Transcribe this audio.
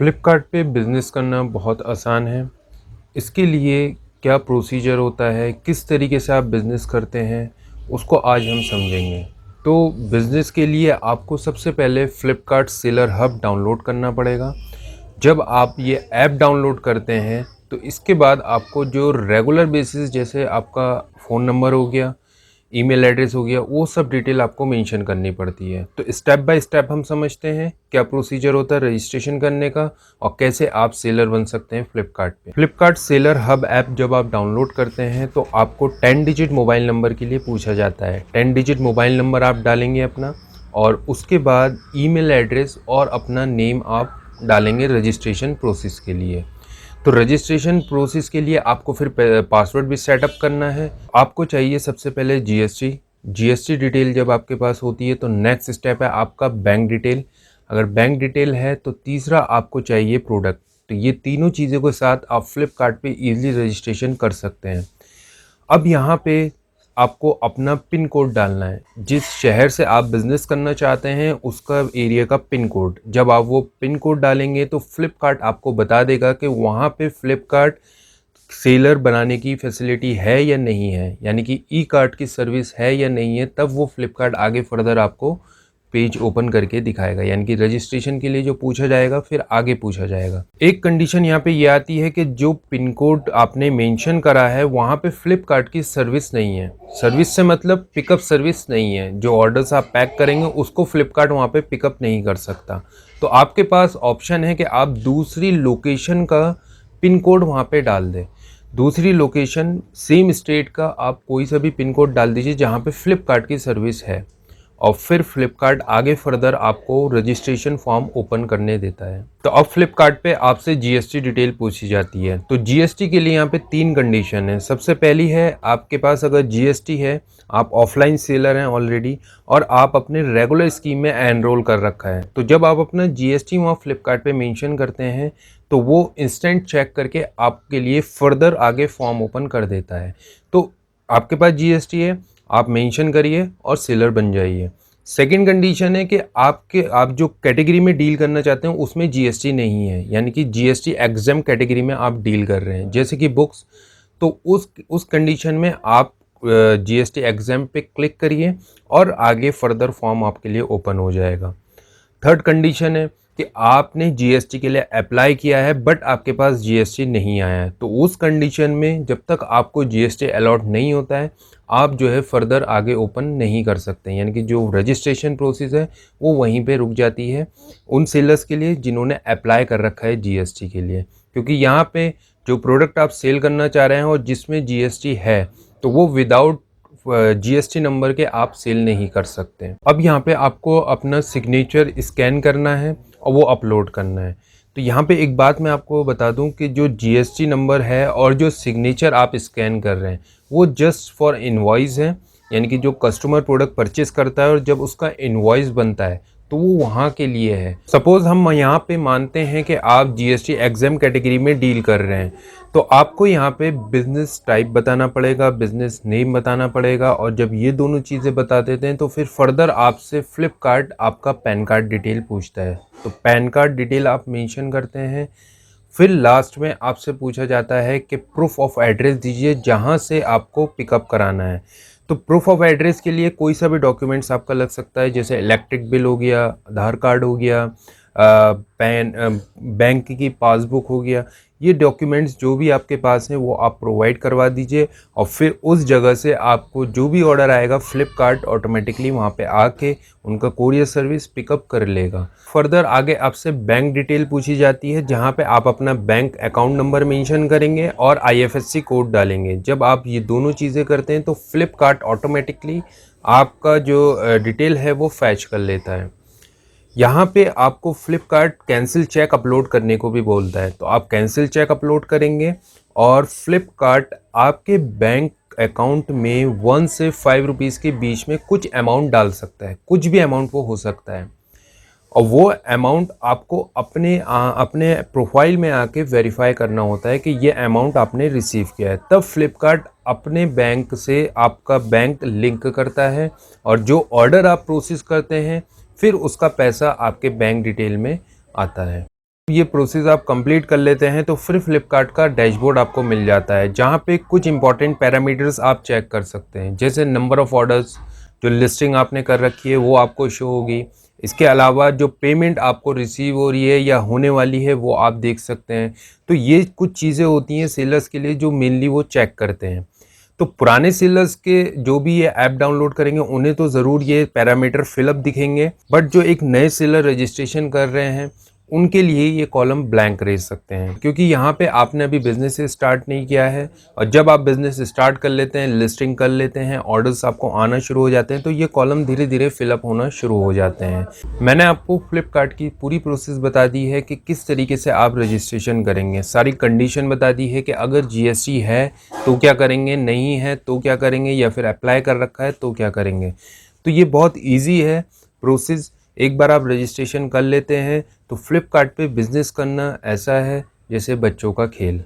फ्लिपकार्ट पे बिज़नेस करना बहुत आसान है। इसके लिए क्या प्रोसीजर होता है, किस तरीके से आप बिज़नेस करते हैं, उसको आज हम समझेंगे। तो बिज़नेस के लिए आपको सबसे पहले फ्लिपकार्ट सेलर हब डाउनलोड करना पड़ेगा। जब आप ये ऐप डाउनलोड करते हैं, तो इसके बाद आपको जो रेगुलर बेसिस जैसे आपका फ़ोन नंबर हो गया, ईमेल एड्रेस हो गया, वो सब डिटेल आपको मेंशन करनी पड़ती है। तो स्टेप बाय स्टेप हम समझते हैं क्या प्रोसीजर होता है रजिस्ट्रेशन करने का और कैसे आप सेलर बन सकते हैं फ्लिपकार्ट पे। फ्लिपकार्ट सेलर हब ऐप जब आप डाउनलोड करते हैं तो आपको 10 डिजिट मोबाइल नंबर के लिए पूछा जाता है। 10 डिजिट मोबाइल नंबर आप डालेंगे अपना, और उसके बाद ईमेल एड्रेस और अपना नेम आप डालेंगे रजिस्ट्रेशन प्रोसेस के लिए। तो रजिस्ट्रेशन प्रोसेस के लिए आपको फिर पासवर्ड भी सेटअप करना है। आपको चाहिए सबसे पहले जीएसटी डिटेल। जब आपके पास होती है तो नेक्स्ट स्टेप है आपका बैंक डिटेल। अगर बैंक डिटेल है तो तीसरा आपको चाहिए प्रोडक्ट। तो ये तीनों चीज़ों के साथ आप फ्लिपकार्ट पे इजीली रजिस्ट्रेशन कर सकते हैं। अब यहाँ पे आपको अपना पिन कोड डालना है। जिस शहर से आप बिज़नेस करना चाहते हैं उसका एरिया का पिन कोड। जब आप वो पिन कोड डालेंगे तो फ्लिपकार्ट आपको बता देगा कि वहाँ पे फ्लिपकार्ट सेलर बनाने की फैसिलिटी है या नहीं है, यानी कि ई कार्ट की सर्विस है या नहीं है। तब वो फ्लिपकार्ट आगे फर्दर आपको पेज ओपन करके दिखाएगा, यानी कि रजिस्ट्रेशन के लिए जो पूछा जाएगा फिर आगे पूछा जाएगा। एक कंडीशन यहाँ पे ये आती है कि जो पिन कोड आपने मेंशन करा है वहाँ पे फ्लिपकार्ट की सर्विस नहीं है। सर्विस से मतलब पिकअप सर्विस नहीं है। जो ऑर्डर्स आप पैक करेंगे उसको फ्लिपकार्ट वहाँ पे पिकअप नहीं कर सकता। तो आपके पास ऑप्शन है कि आप दूसरी लोकेशन का पिन कोड वहाँ पे डाल दें। दूसरी लोकेशन सेम स्टेट का आप कोई सा भी पिन कोड डाल दीजिए जहाँ पे फ्लिपकार्ट की सर्विस है, और फिर फ्लिपकार्ट आगे फर्दर आपको रजिस्ट्रेशन फॉर्म ओपन करने देता है। तो अब फ्लिपकार्ट पे आपसे जीएसटी डिटेल पूछी जाती है। तो जीएसटी के लिए यहाँ पे 3 कंडीशन है। सबसे पहली है आपके पास अगर जीएसटी है, आप ऑफलाइन सेलर हैं ऑलरेडी और आप अपने रेगुलर स्कीम में एनरोल कर रखा है, तो जब आप अपना जीएसटी वहाँ फ्लिपकार्ट पे मेंशन करते हैं तो वो इंस्टेंट चेक करके आपके लिए फर्दर आगे फॉर्म ओपन कर देता है। तो आपके पास जीएसटी है, आप मेंशन करिए और सेलर बन जाइए। सेकंड कंडीशन है कि आप जो कैटेगरी में डील करना चाहते हैं उसमें जीएसटी नहीं है, यानी कि जीएसटी एग्जाम कैटेगरी में आप डील कर रहे हैं जैसे कि बुक्स। तो उस कंडीशन में आप जीएसटी एग्जाम पे क्लिक करिए और आगे फर्दर फॉर्म आपके लिए ओपन हो जाएगा। थर्ड कंडीशन है कि आपने जीएसटी के लिए अप्लाई किया है बट आपके पास जीएसटी नहीं आया है। तो उस कंडीशन में जब तक आपको जीएसटी अलॉट नहीं होता है आप जो है फर्दर आगे ओपन नहीं कर सकते, यानी कि जो रजिस्ट्रेशन प्रोसेस है वो वहीं पे रुक जाती है उन सेलर्स के लिए जिन्होंने अप्लाई कर रखा है जीएसटी के लिए। क्योंकि यहाँ पे जो प्रोडक्ट आप सेल करना चाह रहे हैं और जिसमें जीएसटी है तो वो विदाउट जीएसटी नंबर के आप सेल नहीं कर सकते। अब यहाँ पे आपको अपना सिग्नेचर स्कैन करना है और वो अपलोड करना है। तो यहाँ पे एक बात मैं आपको बता दूं कि जो जीएसटी नंबर है और जो सिग्नेचर आप स्कैन कर रहे हैं वो जस्ट फॉर इनवॉइस है, यानी कि जो कस्टमर प्रोडक्ट परचेस करता है और जब उसका इनवॉइस बनता है तो वो वहाँ के लिए है। सपोज़ हम यहाँ पे मानते हैं कि आप जीएसटी एग्जाम कैटेगरी में डील कर रहे हैं, तो आपको यहाँ पे बिज़नेस टाइप बताना पड़ेगा, बिज़नेस नेम बताना पड़ेगा, और जब ये दोनों चीज़ें बता देते हैं तो फिर फर्दर आपसे फ्लिपकार्ट आपका पैन कार्ड डिटेल पूछता है। तो पैन कार्ड डिटेल आप मेंशन करते हैं। फिर लास्ट में आपसे पूछा जाता है कि प्रूफ ऑफ एड्रेस दीजिए जहाँ से आपको पिकअप कराना है। तो प्रूफ ऑफ एड्रेस के लिए कोई सा भी डॉक्यूमेंट्स आपका लग सकता है, जैसे इलेक्ट्रिक बिल हो गया, आधार कार्ड हो गया, बैंक की पासबुक हो गया। ये डॉक्यूमेंट्स जो भी आपके पास हैं वो आप प्रोवाइड करवा दीजिए, और फिर उस जगह से आपको जो भी ऑर्डर आएगा फ्लिपकार्ट ऑटोमेटिकली वहाँ पे आके उनका कोरियर सर्विस पिकअप कर लेगा। फर्दर आगे आपसे बैंक डिटेल पूछी जाती है जहाँ पे आप अपना बैंक अकाउंट नंबर मेंशन करेंगे और आईएफएससी कोड डालेंगे। जब आप ये दोनों चीज़ें करते हैं तो फ्लिपकार्ट ऑटोमेटिकली आपका जो डिटेल है वो फैच कर लेता है। यहाँ पे आपको फ्लिपकार्ट कैंसिल चेक अपलोड करने को भी बोलता है, तो आप कैंसिल चेक अपलोड करेंगे और फ्लिपकार्ट आपके बैंक अकाउंट में 1 से 5 रुपीज़ के बीच में कुछ अमाउंट डाल सकता है। कुछ भी अमाउंट वो हो सकता है, और वो अमाउंट आपको अपने प्रोफाइल में आके वेरीफाई करना होता है कि ये अमाउंट आपने रिसीव किया है। तब फ्लिपकार्ट अपने बैंक से आपका बैंक लिंक करता है और जो ऑर्डर आप प्रोसेस करते हैं फिर उसका पैसा आपके बैंक डिटेल में आता है। ये प्रोसेस आप कंप्लीट कर लेते हैं तो फिर फ्लिपकार्ट का डैशबोर्ड आपको मिल जाता है, जहाँ पे कुछ इंपॉर्टेंट पैरामीटर्स आप चेक कर सकते हैं, जैसे नंबर ऑफ़ ऑर्डर्स, जो लिस्टिंग आपने कर रखी है वो आपको शो होगी। इसके अलावा जो पेमेंट आपको रिसीव हो रही है या होने वाली है वो आप देख सकते हैं। तो ये कुछ चीज़ें होती हैं सेलर्स के लिए जो मेनली वो चेक करते हैं। तो पुराने सेलर्स के जो भी ये ऐप डाउनलोड करेंगे उन्हें तो ज़रूर ये पैरामीटर फिलअप दिखेंगे, बट जो एक नए सेलर रजिस्ट्रेशन कर रहे हैं उनके लिए ये कॉलम ब्लैंक रह सकते हैं, क्योंकि यहाँ पे आपने अभी बिज़नेस स्टार्ट नहीं किया है। और जब आप बिज़नेस स्टार्ट कर लेते हैं, लिस्टिंग कर लेते हैं, ऑर्डर्स आपको आना शुरू हो जाते हैं, तो ये कॉलम धीरे धीरे फिलअप होना शुरू हो जाते हैं। मैंने आपको फ्लिपकार्ट की पूरी प्रोसेस बता दी है कि किस तरीके से आप रजिस्ट्रेशन करेंगे, सारी कंडीशन बता दी है कि अगर जीएसटी है तो क्या करेंगे, नहीं है तो क्या करेंगे, या फिर अप्लाई कर रखा है तो क्या करेंगे। तो ये बहुत ईजी है प्रोसेस। एक बार आप रजिस्ट्रेशन कर लेते हैं तो फ्लिपकार्ट पे बिज़नेस करना ऐसा है जैसे बच्चों का खेल।